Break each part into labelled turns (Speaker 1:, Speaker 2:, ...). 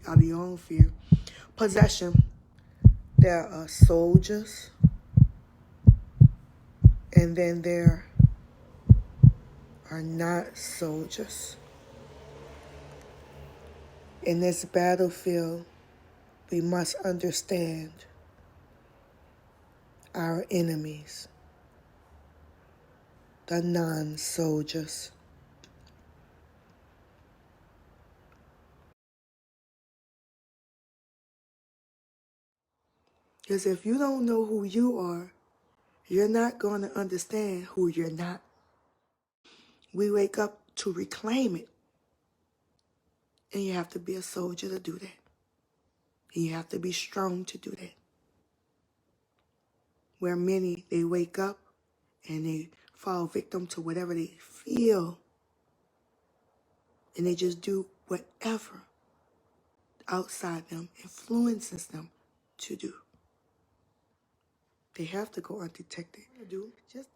Speaker 1: out of your own fear. Possession. There are soldiers, and then there are not soldiers. In this battlefield, we must understand our enemies, the non-soldiers. Because if you don't know who you are, you're not going to understand who you're not. We wake up to reclaim it. And you have to be a soldier to do that. And you have to be strong to do that. Where many, they wake up and they fall victim to whatever they feel. And they just do whatever outside them influences them to do. They have to go undetected. Just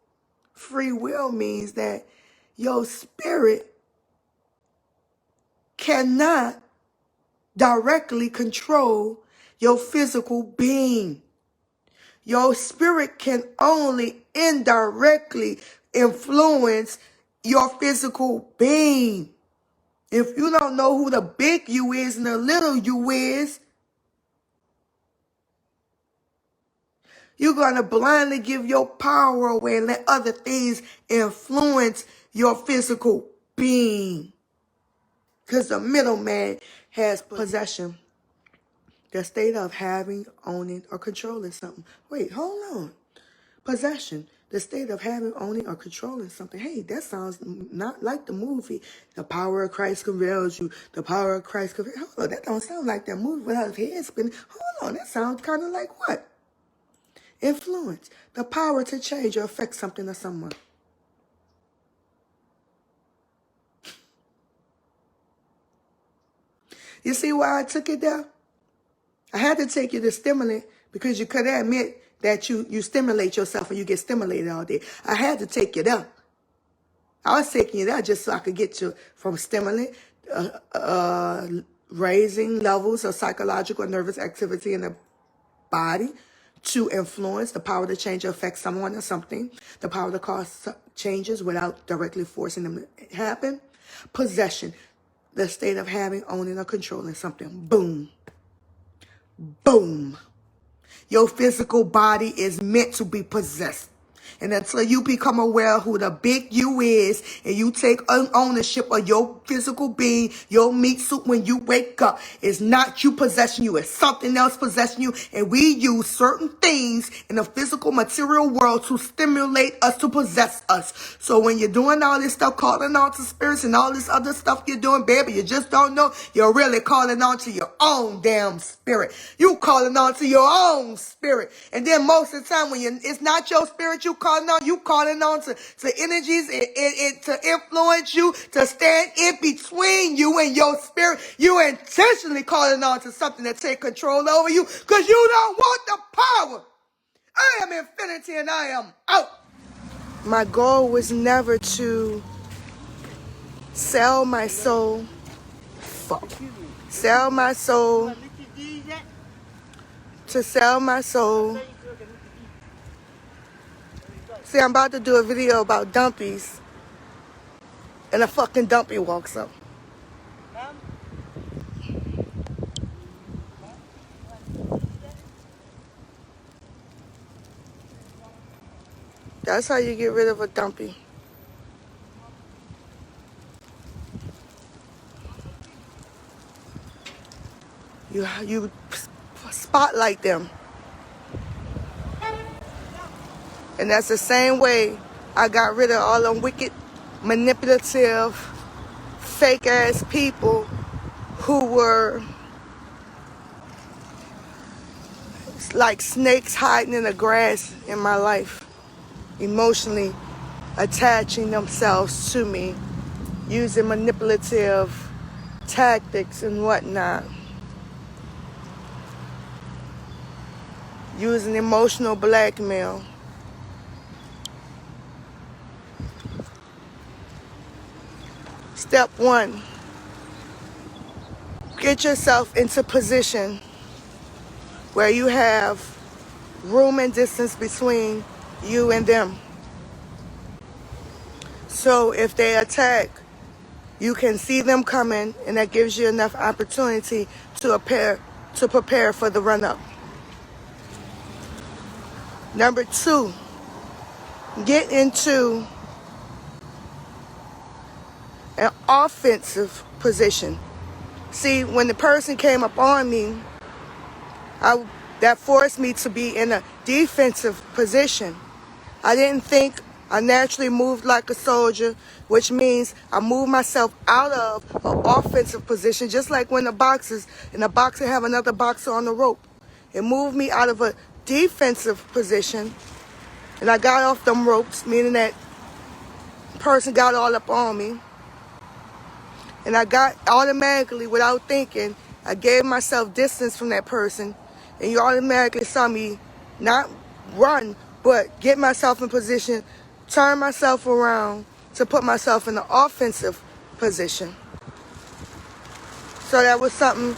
Speaker 1: free will means that your spirit cannot directly control your physical being. Your spirit can only indirectly influence your physical being. If you don't know who the big you is and the little you is, you're going to blindly give your power away and let other things influence your physical being. Because the middleman has possession. The state of having, owning, or controlling something. Wait, hold on. Possession. The state of having, owning, or controlling something. Hey, that sounds not like the movie. The power of Christ compels you. The power of Christ compels you. Hold on, that don't sound like that movie without his head spinning. Hold on, that sounds kind of like what? Influence. The power to change or affect something or someone. You see why I took it there? I had to take you to stimulant because you could admit that you stimulate yourself and you get stimulated all day. I had to take you there. I was taking you there just so I could get you from stimulant, raising levels of psychological and nervous activity in the body, to influence, the power to change or affect someone or something, the power to cause changes without directly forcing them to happen. Possession, the state of having, owning, or controlling something. Boom. Boom. Your physical body is meant to be possessed. And until you become aware of who the big you is and you take ownership of your physical being, your meat suit when you wake up, it's not you possessing you, it's something else possessing you. And we use certain things in the physical material world to stimulate us, to possess us. So when you're doing all this stuff, calling on to spirits and all this other stuff you're doing, baby, you just don't know. You're really calling on to your own damn spirit. You calling on to your own spirit. And then most of the time when it's not your spirit you calling on to energies and to influence you, to stand in between you and your spirit. You intentionally calling on to something to take control over you because you don't want the power. I am infinity and I am out. My goal was never to sell my soul. Sell my soul. To sell my soul. See, I'm about to do a video about dumpies. And a fucking dumpy walks up. That's how you get rid of a dumpy. You spotlight them. And that's the same way I got rid of all them wicked, manipulative, fake-ass people who were like snakes hiding in the grass in my life, emotionally attaching themselves to me, using manipulative tactics and whatnot, using emotional blackmail. Step one, Get yourself into position where you have room and distance between you and them. So if they attack, you can see them coming, and that gives you enough opportunity to prepare for the run-up. Number 2, get into an offensive position. See, when the person came up on me, that forced me to be in a defensive position. I didn't think. I naturally moved like a soldier, which means I moved myself out of an offensive position, just like when the boxer have another boxer on the rope. It moved me out of a defensive position, and I got off them ropes, meaning that person got all up on me. And I got automatically, without thinking, I gave myself distance from that person. And you automatically saw me not run, but get myself in position, turn myself around to put myself in the offensive position. So that was something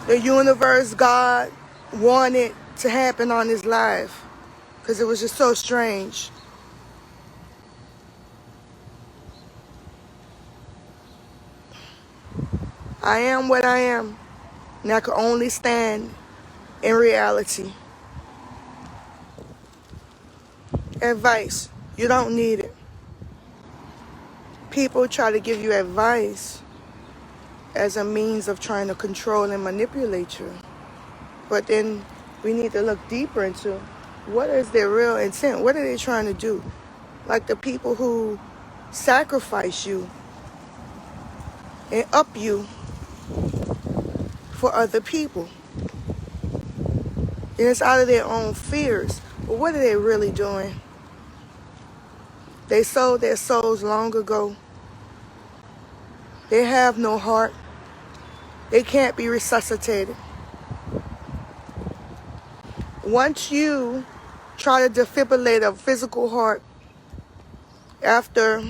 Speaker 1: the universe, God, wanted to happen on his life, because it was just so strange. I am what I am, and I can only stand in reality. Advice, you don't need it. People try to give you advice as a means of trying to control and manipulate you. But then we need to look deeper into what is their real intent. What are they trying to do? Like the people who sacrifice you and up you for other people. And it's out of their own fears. But what are they really doing? They sold their souls long ago. They have no heart. They can't be resuscitated. Once you try to defibrillate a physical heart after,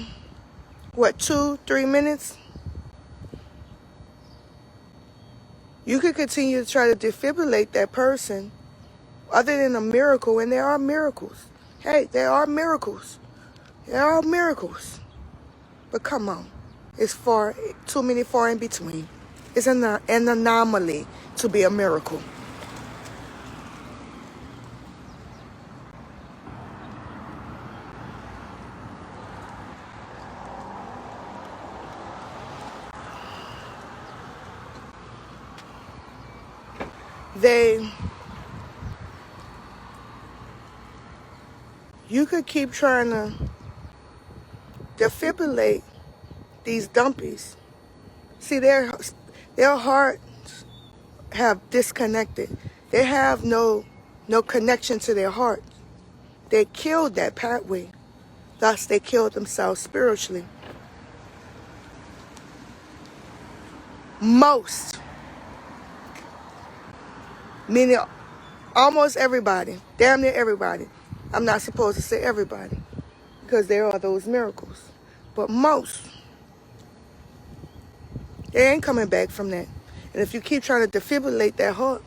Speaker 1: 2-3 minutes, you could continue to try to defibrillate that person other than a miracle, and there are miracles. Hey, there are miracles. There are miracles. But come on. It's too many far in between. It's an anomaly to be a miracle. You could keep trying to defibrillate these dumpies. See, their hearts have disconnected. They have no connection to their heart. They killed that pathway. Thus, they killed themselves spiritually. Most, meaning almost everybody, damn near everybody. I'm not supposed to say everybody, because there are those miracles. But most, they ain't coming back from that. And if you keep trying to defibrillate that heart,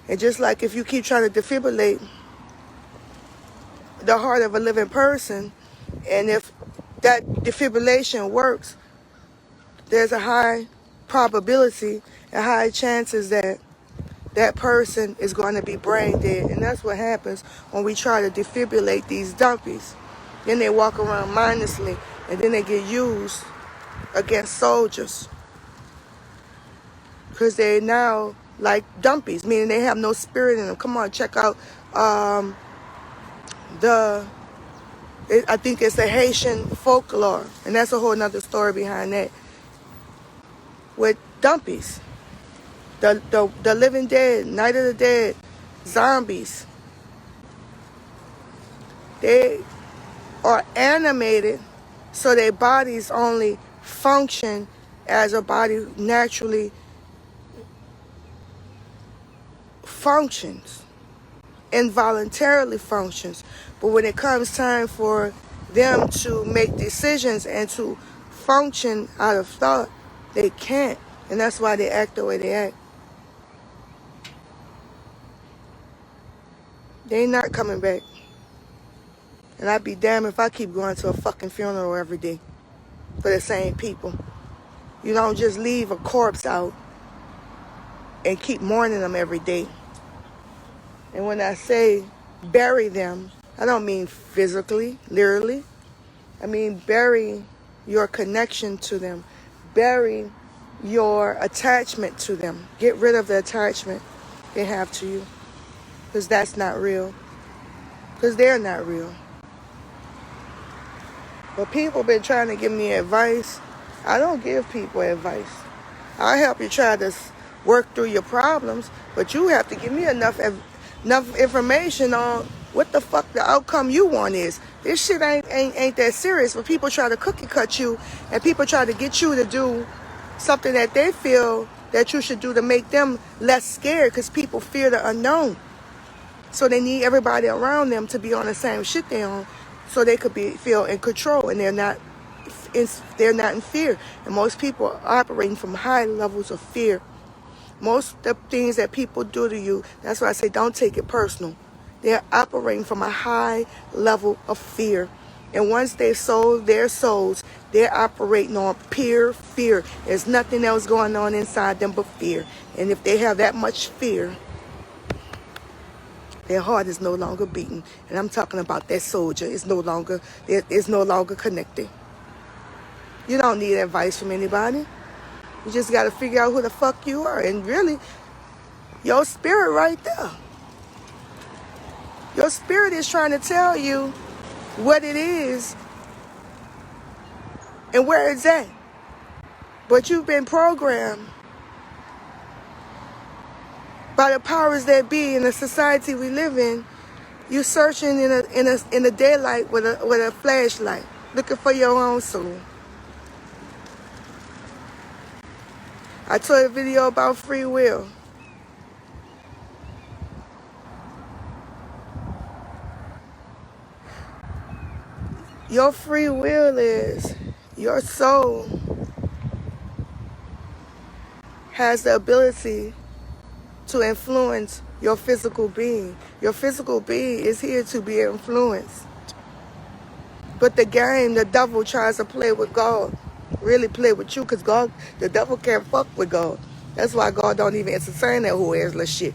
Speaker 1: and just like if you keep trying to defibrillate the heart of a living person, and if that defibrillation works, there's a high probability and high chances that that person is going to be brain dead. And that's what happens when we try to defibrillate these dumpies. Then they walk around mindlessly, and then they get used against soldiers, because they're now like dumpies, meaning they have no spirit in them. Come on, check out I think it's the Haitian folklore, and that's a whole nother story behind that, with dumpies. The living dead, Night of the Dead, zombies. They are animated, so their bodies only function as a body naturally functions, involuntarily functions. But when it comes time for them to make decisions and to function out of thought, they can't. And that's why they act the way they act. They ain't not coming back. And I'd be damned if I keep going to a fucking funeral every day for the same people. You don't just leave a corpse out and keep mourning them every day. And when I say bury them, I don't mean physically, literally. I mean bury your connection to them. Bury your attachment to them. Get rid of the attachment they have to you. Because that's not real. Because they're not real. But people been trying to give me advice. I don't give people advice. I'll help you try to work through your problems, but you have to give me enough information on what the fuck the outcome you want is. This shit ain't that serious, but people try to cookie cut you, and people try to get you to do something that they feel that you should do to make them less scared, because people fear the unknown. So they need everybody around them to be on the same shit they on, so they could feel in control, and they're not in fear. And most people are operating from high levels of fear. Most of the things that people do to you, that's why I say don't take it personal. They're operating from a high level of fear. And once they sold their souls, they're operating on pure fear. There's nothing else going on inside them but fear. And if they have that much fear, their heart is no longer beating. And I'm talking about that soldier. It's no longer connected. You don't need advice from anybody. You just got to figure out who the fuck you are. And really, your spirit right there. Your spirit is trying to tell you what it is and where it's at. But you've been programmed by the powers that be in the society we live in. You searching in the daylight with a flashlight, looking for your own soul. I told a video about free will. Your free will is your soul has the ability to influence your physical being. Your physical being is here to be influenced. But the game, the devil tries to play with God. Really play with you, because God, the devil can't fuck with God. That's why God don't even entertain that whole ass shit.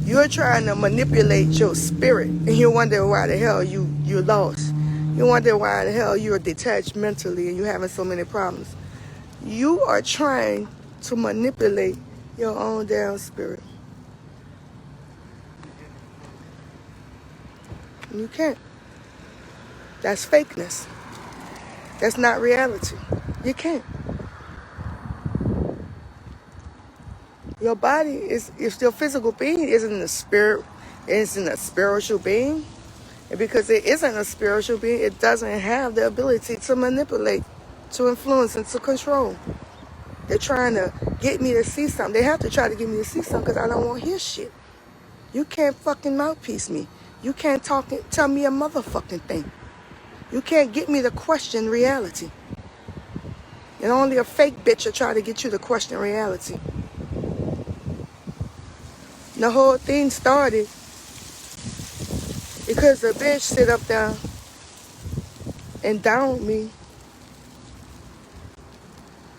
Speaker 1: You're trying to manipulate your spirit, and you wonder why the hell you lost. You wonder why the hell you're detached mentally and you're having so many problems. You are trying to manipulate your own damn spirit. You can't. That's fakeness. That's not reality. You can't. Your body is, if your physical being isn't a spirit, isn't a spiritual being. And because it isn't a spiritual being, it doesn't have the ability to manipulate, to influence, and to control. They're trying to get me to see something. They have to try to get me to see something because I don't want to hear shit. You can't fucking mouthpiece me. You can't tell me a motherfucking thing. You can't get me to question reality. And only a fake bitch will try to get you to question reality. And the whole thing started because the bitch sit up there and down me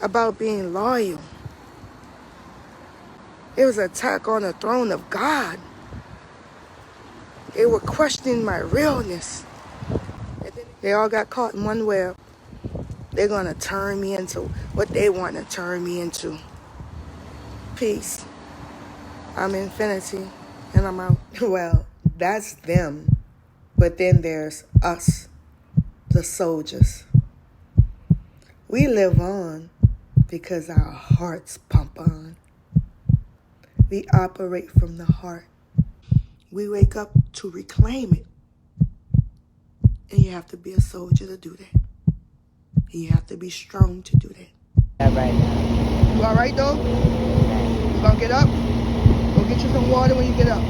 Speaker 1: about being loyal. It was an attack on the throne of God. They were questioning my realness. They all got caught in one web. They're going to turn me into what they want to turn me into. Peace. I'm infinity and I'm out. Well, that's them. But then there's us, the soldiers. We live on because our hearts pump on. We operate from the heart. We wake up to reclaim it. And you have to be a soldier to do that. And you have to be strong to do that.
Speaker 2: All right now.
Speaker 1: You all right, though? You gonna get up? Go get you some water when you get up.